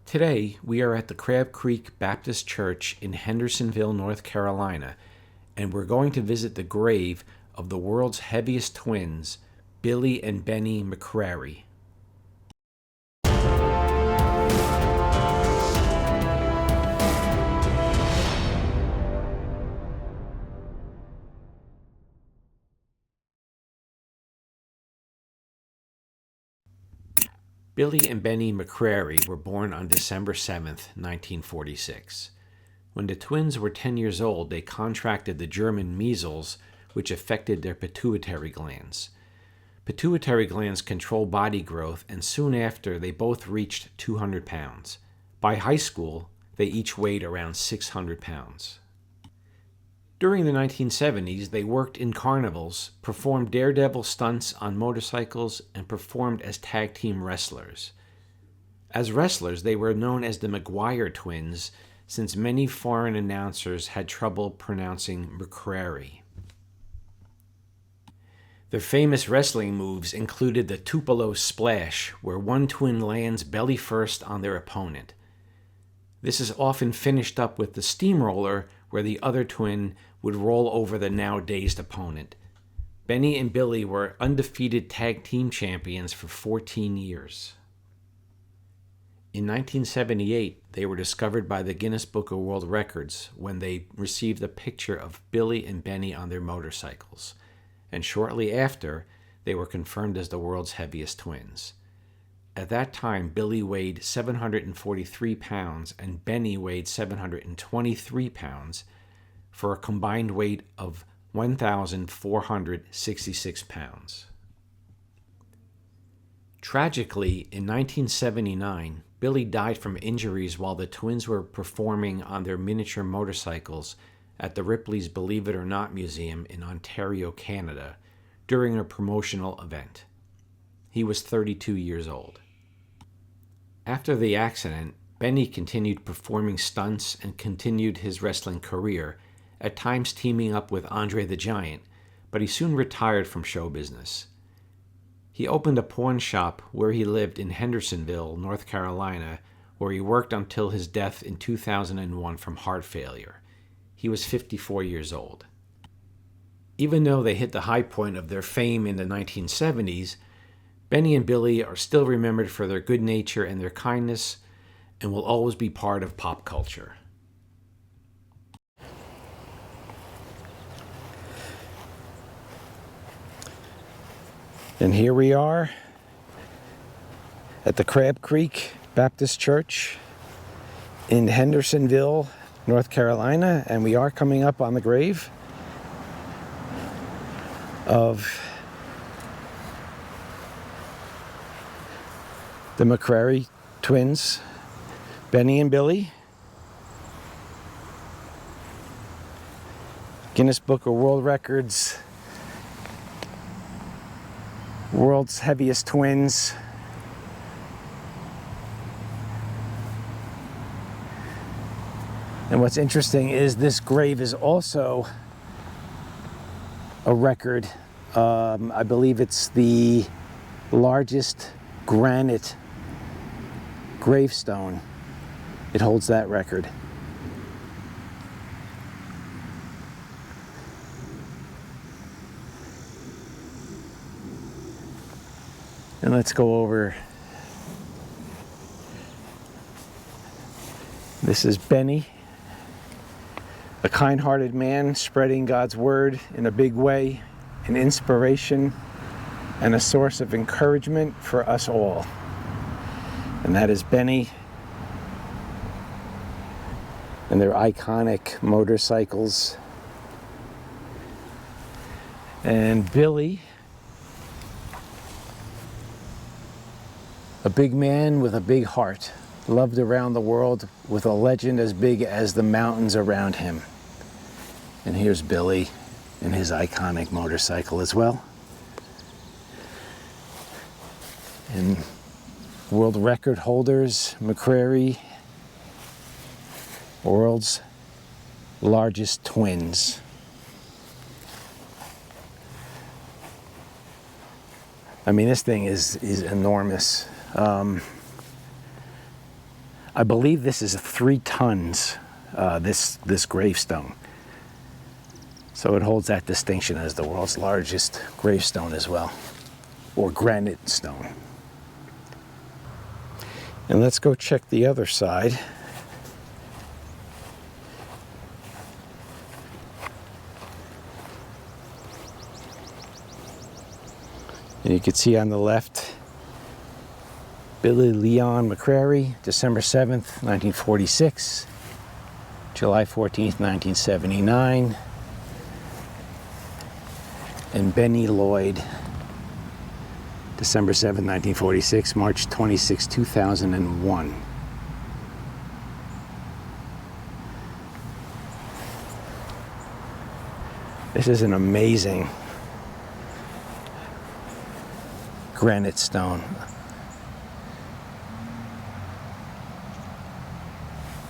Today, we are at the Crab Creek Baptist Church in Hendersonville, North Carolina, and we're going to visit the grave of the world's heaviest twins, Billy and Benny McCrary. Billy and Benny McCrary were born on December 7, 1946. When the twins were 10 years old, they contracted the German measles, which affected their pituitary glands. Pituitary glands control body growth, and soon after, they both reached 200 pounds. By high school, they each weighed around 600 pounds. During the 1970s, they worked in carnivals, performed daredevil stunts on motorcycles, and performed as tag team wrestlers. As wrestlers, they were known as the McGuire Twins, since many foreign announcers had trouble pronouncing McCrary. Their famous wrestling moves included the Tupelo Splash, where one twin lands belly first on their opponent. This is often finished up with the steamroller, where the other twin would roll over the now dazed opponent. Benny and Billy were undefeated tag team champions for 14 years. In 1978, they were discovered by the Guinness Book of World Records when they received a picture of Billy and Benny on their motorcycles, and shortly after, they were confirmed as the world's heaviest twins. At that time, Billy weighed 743 pounds and Benny weighed 723 pounds, for a combined weight of 1,466 pounds. Tragically, in 1979, Billy died from injuries while the twins were performing on their miniature motorcycles at the Ripley's Believe It or Not Museum in Ontario, Canada, during a promotional event. He was 32 years old. After the accident, Benny continued performing stunts and continued his wrestling career, at times teaming up with Andre the Giant, but he soon retired from show business. He opened a pawn shop where he lived in Hendersonville, North Carolina, where he worked until his death in 2001 from heart failure. He was 54 years old. Even though they hit the high point of their fame in the 1970s, Benny and Billy are still remembered for their good nature and their kindness, and will always be part of pop culture. And here we are at the Crab Creek Baptist Church in Hendersonville, North Carolina, and we are coming up on the grave of the McCrary twins, Benny and Billy. Guinness Book of World Records, world's heaviest twins. And what's interesting is this grave is also a record. I believe it's the largest granite gravestone. It holds that record. And let's go over. This is Benny, a kind-hearted man spreading God's word in a big way, an inspiration and a source of encouragement for us all. And that is Benny and their iconic motorcycles. And Billy, a big man with a big heart, loved around the world with a legend as big as the mountains around him. And here's Billy and his iconic motorcycle as well. And world record holders, McCrary, world's largest twins. I mean, this thing is enormous. I believe this is 3 tons, this gravestone. So it holds that distinction as the world's largest gravestone as well, or granite stone. And let's go check the other side. And you can see on the left, Billy Leon McCrary, December 7th, 1946, July 14th, 1979, and Benny Lloyd, December 7th, 1946, March 26, 2001. This is an amazing granite stone.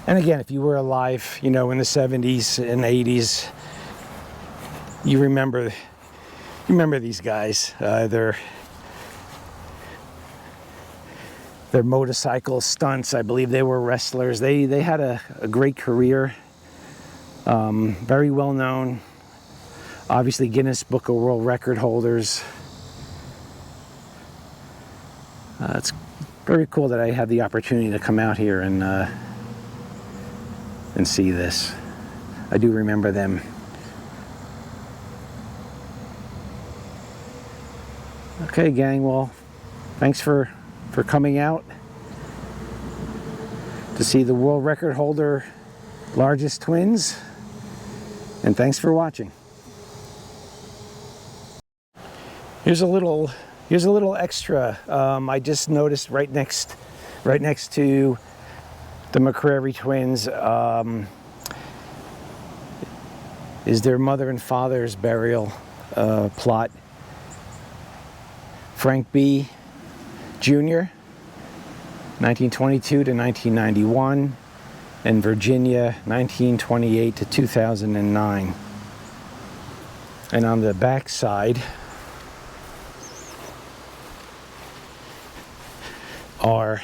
And again, if you were alive, you know, in the 70s and 80s, you remember these guys. Their motorcycle stunts. I believe they were wrestlers. They had a great career. Very well known. Obviously, Guinness Book of World Record holders. It's very cool that I had the opportunity to come out here and see this. I do remember them. Okay, gang, well, thanks for coming out to see the world record holder largest twins, and thanks for watching. Here's a little extra. I just noticed right next to the McCrary twins is their mother and father's burial plot. Frank B. Jr., 1922 to 1991, and Virginia, 1928 to 2009. And on the back side are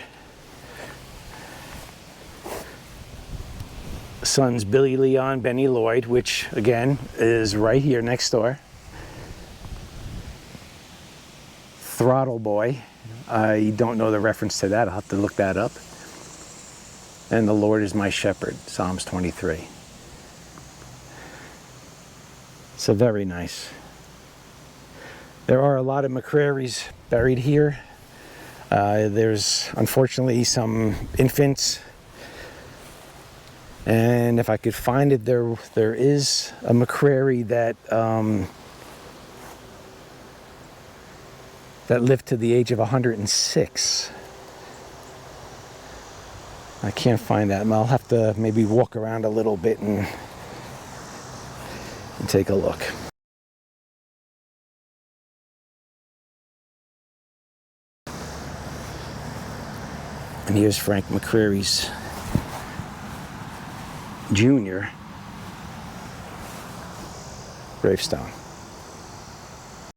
sons Billy Leon, Benny Lloyd, which again is right here next door. Throttle Boy, I don't know the reference to that, I'll have to look that up. And the Lord is my shepherd, Psalms 23. So very nice. There are a lot of McCrarys buried here. There's unfortunately some infants, and if I could find it, there is a McCrary that that lived to the age of 106. I can't find that. I'll have to maybe walk around a little bit and take a look. And here's Frank McCrary's Jr. gravestone.